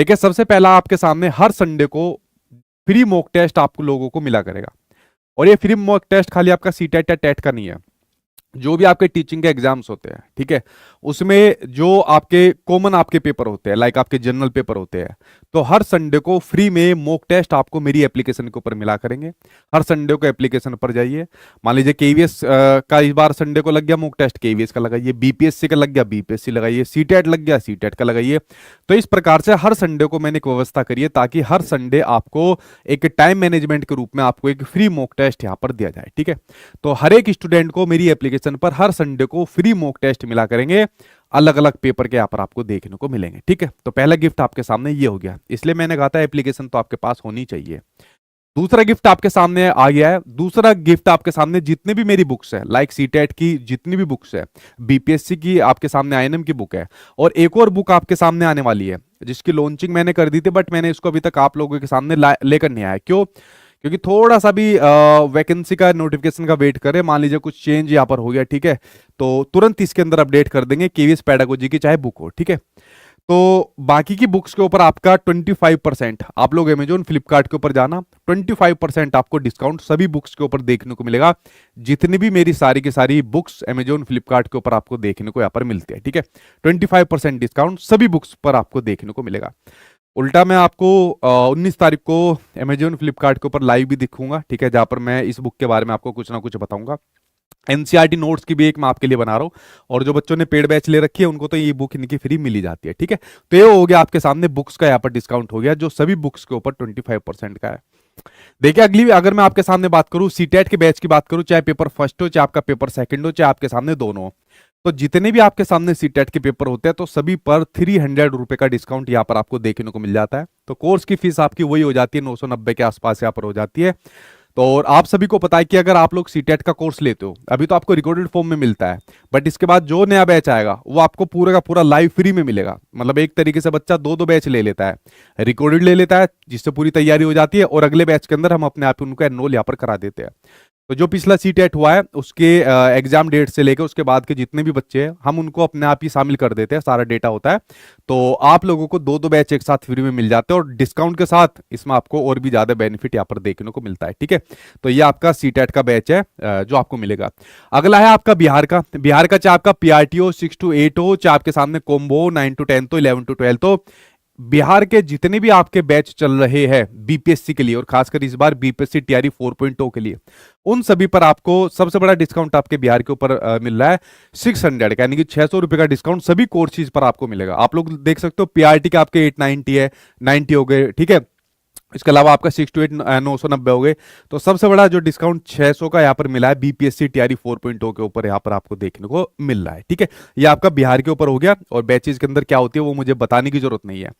देखिए सबसे पहला आपके सामने हर संडे को फ्री मॉक टेस्ट आपको लोगों को मिला करेगा। और ये फ्री मॉक टेस्ट खाली आपका सीटेट या टेट का नहीं है, जो भी आपके टीचिंग के एग्जाम्स होते हैं, ठीक है, उसमें जो आपके कॉमन आपके पेपर होते हैं, लाइक आपके जनरल पेपर होते हैं, तो हर संडे को फ्री में मॉक टेस्ट आपको मेरी एप्लीकेशन के ऊपर मिला करेंगे। हर संडे को एप्लीकेशन पर जाइए, मान लीजिए केवीएस का इस बार संडे को लग गया मॉक टेस्ट, केवीएस का लगाइए, बीपीएससी का लग गया बीपीएससी लगाइए, सीटेट लग गया सीटेट का लगाइए। तो इस प्रकार से हर संडे को मैंने एक व्यवस्था करी है ताकि हर संडे आपको एक टाइम मैनेजमेंट के रूप में आपको एक फ्री मॉक टेस्ट यहाँ पर दिया जाए, ठीक है। तो हर एक स्टूडेंट को मेरी एप्लीकेशन पर हर संडे को फ्री मॉक टेस्ट मिला करेंगे, अलग अलग पेपर के यहाँ पर आपको देखने को मिलेंगे, ठीक है। तो पहला गिफ्ट आपके सामने ये हो गया, इसलिए मैंने कहा था एप्लीकेशन तो आपके पास होनी चाहिए। दूसरा गिफ्ट आपके सामने आ गया है। दूसरा गिफ्ट आपके सामने जितने भी मेरी बुक्स है, लाइक सीटेट की जितनी भी बुक्स है, बीपीएससी की आपके सामने आईएनएम की बुक है, और एक और बुक आपके सामने आने वाली है जिसकी लॉन्चिंग मैंने कर दी थी, बट मैंने इसको अभी तक आप लोगों के सामने लेकर नहीं आया। क्यों? क्योंकि थोड़ा सा भी वैकेंसी का नोटिफिकेशन का वेट करें, मान लीजिए कुछ चेंज यहाँ पर हो गया, ठीक है, तो तुरंत इसके अंदर अपडेट कर देंगे केवीएस पेडागोजी की चाहे बुक हो, ठीक है। तो बाकी की बुक्स के ऊपर आपका 25%, आप लोग अमेजोन फ्लिपकार्ट के ऊपर जाना, 25% आपको डिस्काउंट सभी बुक्स के ऊपर देखने को मिलेगा। जितनी भी मेरी सारी की सारी बुक्स अमेजोन फ्लिपकार्ट के ऊपर आपको देखने को यहाँ पर मिलते हैं, ठीक है। 25% डिस्काउंट सभी बुक्स पर आपको देखने को मिलेगा। उल्टा मैं आपको 19 तारीख को अमेजोन फ्लिपकार्ट के ऊपर लाइव भी दिखूंगा, ठीक है, जहां पर मैं इस बुक के बारे में आपको कुछ ना कुछ बताऊंगा। एनसीईआरटी नोट्स की भी एक मैं आपके लिए बना रहा हूं, और जो बच्चों ने पेड बैच ले रखी है उनको तो ये बुक इनकी फ्री मिली जाती है, ठीक है। तो ये हो गया आपके सामने बुक्स का यहाँ पर डिस्काउंट हो गया, जो सभी बुक्स के ऊपर 25% का है। देखिए अगली अगर मैं आपके सामने बात करूं सीटेट के बैच की बात करूं, चाहे पेपर फर्स्ट हो चाहे आपका पेपर सेकंड हो चाहे आपके सामने दोनों हो, तो जितने भी आपके सामने सीटेट के पेपर होते हैं तो सभी पर 300 रुपए का डिस्काउंट यहाँ पर आपको देखने को मिल जाता है। तो कोर्स की फीस आपकी वही हो जाती है 990 के आसपास यहाँ पर हो जाती है। तो और आप सभी को पता है कि अगर आप लोग सीटेट का कोर्स लेते हो, अभी तो आपको रिकॉर्डेड फॉर्म में मिलता है, बट इसके बाद जो नया बैच आएगा वो आपको पूरा का पूरा लाइव फ्री में मिलेगा। मतलब एक तरीके से बच्चा दो दो बैच ले लेता है, रिकॉर्डेड ले लेता है जिससे पूरी तैयारी हो जाती है, और अगले बैच के अंदर हम अपने आप उनको एनरोल यहाँ पर करा देते हैं। तो जो पिछला सीटेट हुआ है उसके एग्जाम डेट से लेकर उसके बाद के जितने भी बच्चे हैं हम उनको अपने आप ही शामिल कर देते हैं, सारा डेटा होता है। तो आप लोगों को दो दो बैच एक साथ फ्री में मिल जाते हैं, और डिस्काउंट के साथ इसमें आपको और भी ज्यादा बेनिफिट यहाँ पर देखने को मिलता है, ठीक है। तो ये आपका सीटेट का बैच है जो आपको मिलेगा। अगला है आपका बिहार का। बिहार का चाहे आपका पीआरटी हो 6 to 8 हो, चाहे आपके सामने कॉम्बो 9 to 10 तो 11 to 12, तो बिहार के जितने भी आपके बैच चल रहे हैं बीपीएससी के लिए, और खासकर इस बार बीपीएससी टीआरई 4.0 के लिए, उन सभी पर आपको सबसे बड़ा डिस्काउंट आपके बिहार के ऊपर मिल रहा है 600 का, यानी कि 600 रुपए का डिस्काउंट सभी कोर्सेज पर आपको मिलेगा। आप लोग देख सकते हो पीआरटी के आपके 890 है, 90 हो गए, ठीक है। इसके अलावा आपका 6 to 8 990 हो गए। तो सबसे बड़ा जो डिस्काउंट 600 का यहाँ पर मिला है बीपीएससी टीआरई 4.0 के ऊपर यहाँ पर आपको देखने को मिल रहा है, ठीक है। ये आपका बिहार के ऊपर हो गया, और बैचेज के अंदर क्या होती है वो मुझे बताने की जरूरत नहीं है।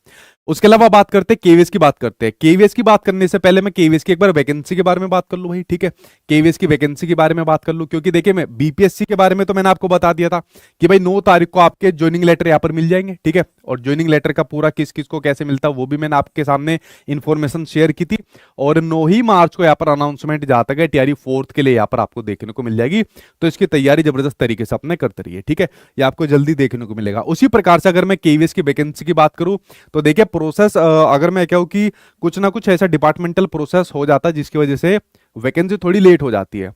उसके अलावा बात करते हैं केवीएस की बात करते हैं। केवीएस की बात करने से पहले मैं केवीएस की एक बार वैकेंसी के बारे में बात कर लूं भाई, ठीक है। केवीएस की वैकेंसी के बारे में बात कर लूं, क्योंकि देखिए मैं बीपीएससी के बारे में तो मैंने आपको बता दिया था कि भाई 9 तारीख को आपके ज्वाइनिंग लेटर यहाँ पर मिल जाएंगे, ठीक है। और ज्वाइनिंग लेटर का पूरा किस किस को कैसे मिलता है वो भी मैंने आपके सामने इंफॉर्मेशन शेयर की थी, और 9 ही मार्च को यहाँ पर अनाउंसमेंट जाता है टीआरई 4th के लिए यहाँ पर आपको देखने को मिल जाएगी। तो इसकी तैयारी जबरदस्त तरीके से अपने करते रहिए, ठीक है, ये आपको जल्दी देखने को मिलेगा। उसी प्रकार से अगर मैं केवीएस की वैकेंसी की बात करूं तो देखिए प्रोसेस अगर मैं कहूं कि कुछ ना कुछ ऐसा डिपार्टमेंटल प्रोसेस हो जाता है जिसकी वजह से वैकेंसी थोड़ी लेट हो जाती है।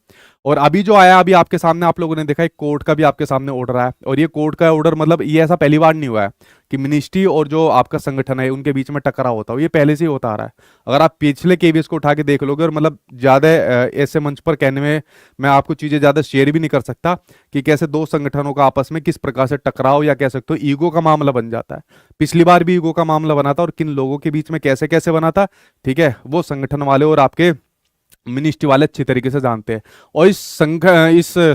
और अभी जो आया अभी आपके सामने आप लोगों ने देखा, एक कोर्ट का भी आपके सामने ऑर्डर आया, और ये कोर्ट का ऑर्डर मतलब ये ऐसा पहली बार नहीं हुआ है कि मिनिस्ट्री और जो आपका संगठन है उनके बीच में टकराव होता हो, ये पहले से ही होता आ रहा है। अगर आप पिछले केवीएस को उठा के देख लोगे, और मतलब ज्यादा ऐसे मंच पर कहने में मैं आपको चीजें ज्यादा शेयर भी नहीं कर सकता कि कैसे दो संगठनों का आपस में किस प्रकार से टकराव या कह सकते हो ईगो का मामला बन जाता है। पिछली बार भी ईगो का मामला बना था, और किन लोगों के बीच में कैसे कैसे बना था, ठीक है, वो संगठन वाले और आपके मिनिस्ट्री वाले अच्छी तरीके से जानते हैं। और इस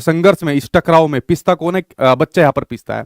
संघर्ष में, इस टकराव में पिसता कौन है? बच्चा यहाँ पर पिसता है।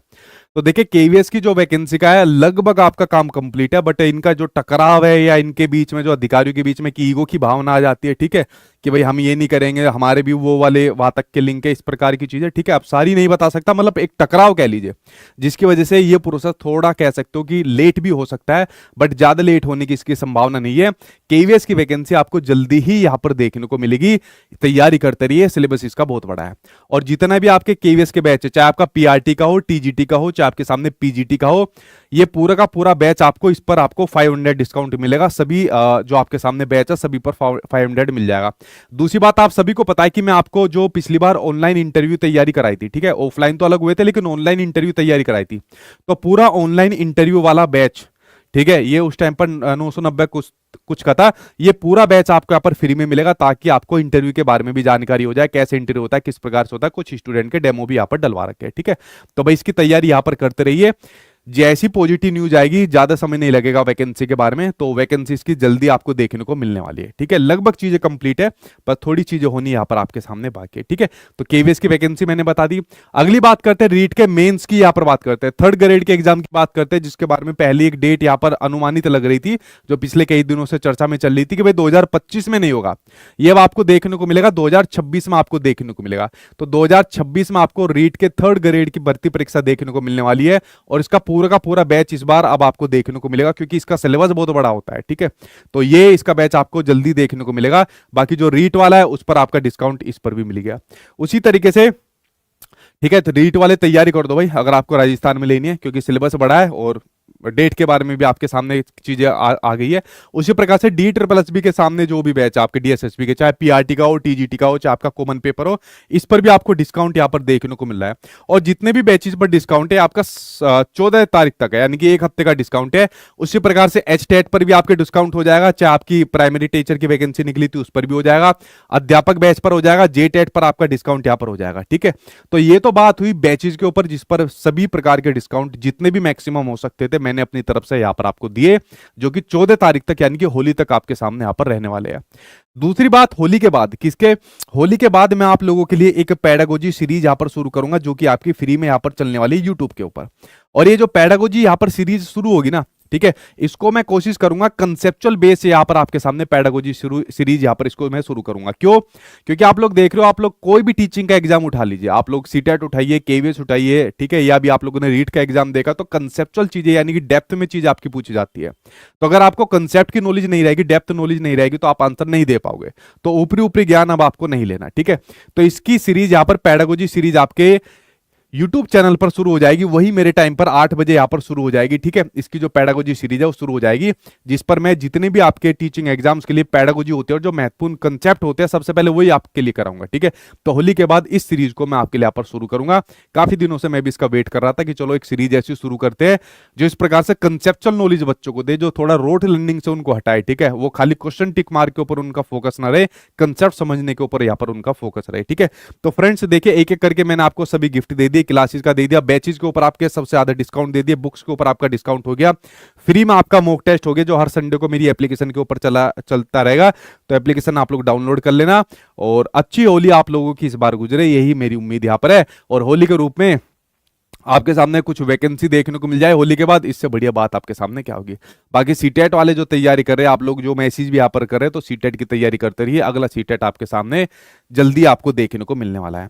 तो देखिए केवीएस की जो वैकेंसी का है लगभग आपका काम कंप्लीट है, बट इनका जो टकराव है या इनके बीच में जो अधिकारियों के बीच में की ईगो की भावना आ जाती है, ठीक है, कि भाई हम ये नहीं करेंगे, हमारे भी वो वाले वातक के लिंक है, इस प्रकार की चीजें, ठीक है, आप सारी नहीं बता सकता, मतलब एक टकराव कह लीजिए, जिसकी वजह से ये प्रोसेस थोड़ा कह सकते हो कि लेट भी हो सकता है, बट ज्यादा लेट होने की इसकी संभावना नहीं है। केवीएस की वैकेंसी आपको जल्दी ही यहाँ पर देखने को मिलेगी, तैयारी करते रहिए, सिलेबस इसका बहुत बड़ा है। और जितना भी आपके केवीएस के बैच है, चाहे आपका पीआरटी का हो, टीजीटी का हो, चाहे चाहे आपके सामने पीजीटी का हो, ये पूरा का पूरा बैच आपको इस पर आपको 500 डिस्काउंट मिलेगा। सभी जो आपके सामने बैच है सभी पर 500 मिल जाएगा। दूसरी बात, आप सभी को पता है कि मैं आपको जो पिछली बार ऑनलाइन इंटरव्यू तैयारी कराई थी, ठीक है, ऑफलाइन तो अलग हुए थे लेकिन ऑनलाइन इंटरव्यू तैयारी कराई थी, तो पूरा ऑनलाइन इंटरव्यू वाला बैच, ठीक है, ये उस टाइम पर 990 कुछ का था, ये पूरा बैच आपको यहाँ पर फ्री में मिलेगा, ताकि आपको इंटरव्यू के बारे में भी जानकारी हो जाए, कैसे इंटरव्यू होता है, किस प्रकार से होता है। कुछ स्टूडेंट के डेमो भी यहाँ पर डलवा रखे हैं, ठीक है। तो भाई इसकी तैयारी यहाँ पर करते रहिए। जैसी पॉजिटिव न्यूज आएगी, ज्यादा समय नहीं लगेगा वैकेंसी के बारे में, तो वैकेंसी की जल्दी आपको देखने को मिलने वाली है, ठीक है। लगभग चीजें कंप्लीट है, पर थोड़ी चीजें होनी यहाँ पर आपके सामने बाकी है, ठीक है। तो केवीएस की वैकेंसी मैंने बता दी। अगली बात करते हैं रीट के मेंस की, यहाँ पर बात करते हैं, थर्ड ग्रेड के एग्जाम की बात करते हैं, जिसके बारे में पहली एक डेट यहाँ पर अनुमानित लग रही थी, जो पिछले कई दिनों से चर्चा में चल रही थी कि भाई 2025 में नहीं होगा, ये अब आपको देखने को मिलेगा 2026 में आपको देखने को मिलेगा। तो 2026 में आपको रीट के थर्ड ग्रेड की भर्ती परीक्षा देखने को मिलने वाली है, और इसका पूरा का पूरा बैच इस बार अब आपको देखने को मिलेगा, क्योंकि इसका सिलेबस बहुत बड़ा होता है, ठीक है। तो ये इसका बैच आपको जल्दी देखने को मिलेगा। बाकी जो रीट वाला है उस पर आपका डिस्काउंट इस पर भी मिल गया उसी तरीके से, ठीक है। तो रीट वाले तैयारी कर दो भाई, अगर आपको राजस्थान में लेनी है, क्योंकि सिलेबस बड़ा है और डेट के बारे में भी आपके सामने चीजें आ गई है। उसी प्रकार से डी ट्रिपल एस बी के सामने जो भी बैच आपके डीएसएसबी के, चाहे पीआरटी का हो, टीजीटी का हो, चाहे आपका कॉमन पेपर हो, इस पर भी आपको डिस्काउंट यहाँ पर देखने को मिल रहा है। और जितने भी बैचेस पर डिस्काउंट है आपका 14 तारीख तक है, यानी कि एक हफ्ते का डिस्काउंट है। उसी प्रकार से एच टेट पर भी आपके डिस्काउंट हो जाएगा, चाहे आपकी प्राइमरी टीचर की वैकेंसी निकली थी उस पर भी हो जाएगा, अध्यापक बैच पर हो जाएगा, जे टेट पर आपका डिस्काउंट यहाँ पर हो जाएगा, ठीक है। तो ये तो बात हुई बैचेस के ऊपर, जिस पर सभी प्रकार के डिस्काउंट जितने भी मैक्सिमम हो सकते थे मैंने अपनी तरफ से यहाँ पर आपको दिए, जो कि 14 तारीख तक यानी कि होली तक आपके सामने यहाँ पर रहने वाले हैं। दूसरी बात, होली के बाद होली के बाद मैं आप लोगों के लिए एक पेडागोजी सीरीज यहाँ पर शुरू करूंगा, जो कि आपकी फ्री में यहाँ पर चलने वाली है यूट्यूब के ऊपर। और ये जो पेडागोजी यहाँ पर सीरीज शुरू होगी ना, ठीक है, इसको मैं कोशिश करूंगा कंसेप्चुअल बेस से यहाँ पर आपके सामने पेडागोजी सीरीज यहाँ पर इसको मैं शुरू करूंगा। क्यों? क्योंकि आप लोग देख रहे हो, आप लोग कोई भी टीचिंग का एग्जाम उठा लीजिए, आप लोग सीटेट उठाइए, केवीएस उठाइए, ठीक है, या भी आप लोगों ने रीट का एग्जाम देखा, तो कंसेप्चुअल चीजें यानी कि डेप्थ में चीज आपकी पूछी जाती है। तो अगर आपको कंसेप्ट की नॉलेज नहीं रहेगी, डेप्थ नॉलेज नहीं रहेगी, तो आप आंसर नहीं दे पाओगे। तो ऊपरी ऊपरी ज्ञान अब आपको नहीं लेना, ठीक है। तो इसकी सीरीज यहाँ पर पेडागोजी सीरीज आपके YouTube चैनल पर शुरू हो जाएगी, वही मेरे टाइम पर 8 बजे यहाँ पर शुरू हो जाएगी, ठीक है। इसकी जो पेडागोजी सीरीज है वो शुरू हो जाएगी, जिस पर मैं जितने भी आपके टीचिंग एग्जाम्स के लिए पेडागोजी होते हैं और जो महत्वपूर्ण कंसेप्ट होते हैं सबसे पहले वही आपके लिए कराऊंगा, ठीक है। तो होली के बाद इस सीरीज को मैं आपके लिए यहाँ पर शुरू करूंगा। काफी दिनों से मैं भी इसका वेट कर रहा था कि चलो एक सीरीज ऐसी शुरू करते हैं जो इस प्रकार से कंसेप्चुअल नॉलेज बच्चों को दे, जो थोड़ा रोट लर्निंग से उनको हटाए, ठीक है। वो खाली क्वेश्चन टिक मार के ऊपर उनका फोकस ना रहे, कंसेप्ट समझने के ऊपर यहाँ पर उनका फोकस रहे, ठीक है। तो फ्रेंड्स देखिए, एक एक करके मैंने आपको सभी गिफ्ट दे दिए, क्लासेस का दे दिया, बैचेस के ऊपर आपके सबसे ज्यादा डिस्काउंट दे दिए, बुक्स के ऊपर आपका डिस्काउंट हो गया, फ्री में आपका मॉक टेस्ट हो गया, जो हर संडे को मेरी एप्लीकेशन के ऊपर चलता रहेगा। तो एप्लीकेशन आप लोग डाउनलोड कर लेना, और अच्छी होली आप लोगों की इस बार गुजरे, यही मेरी उम्मीद यहां पर है। और होली के रूप में आपके सामने कुछ वैकेंसी देखने को मिल जाए होली के बाद, इससे बढ़िया बात आपके सामने क्या होगी। बाकी सीटेट वाले जो तैयारी कर रहे हैं आप लोग, जो मैसेज भी यहाँ पर कर रहे हैं, तो सीटेट की तैयारी करते रहिए, अगला सीटेट आपके सामने जल्दी आपको देखने को मिलने वाला है।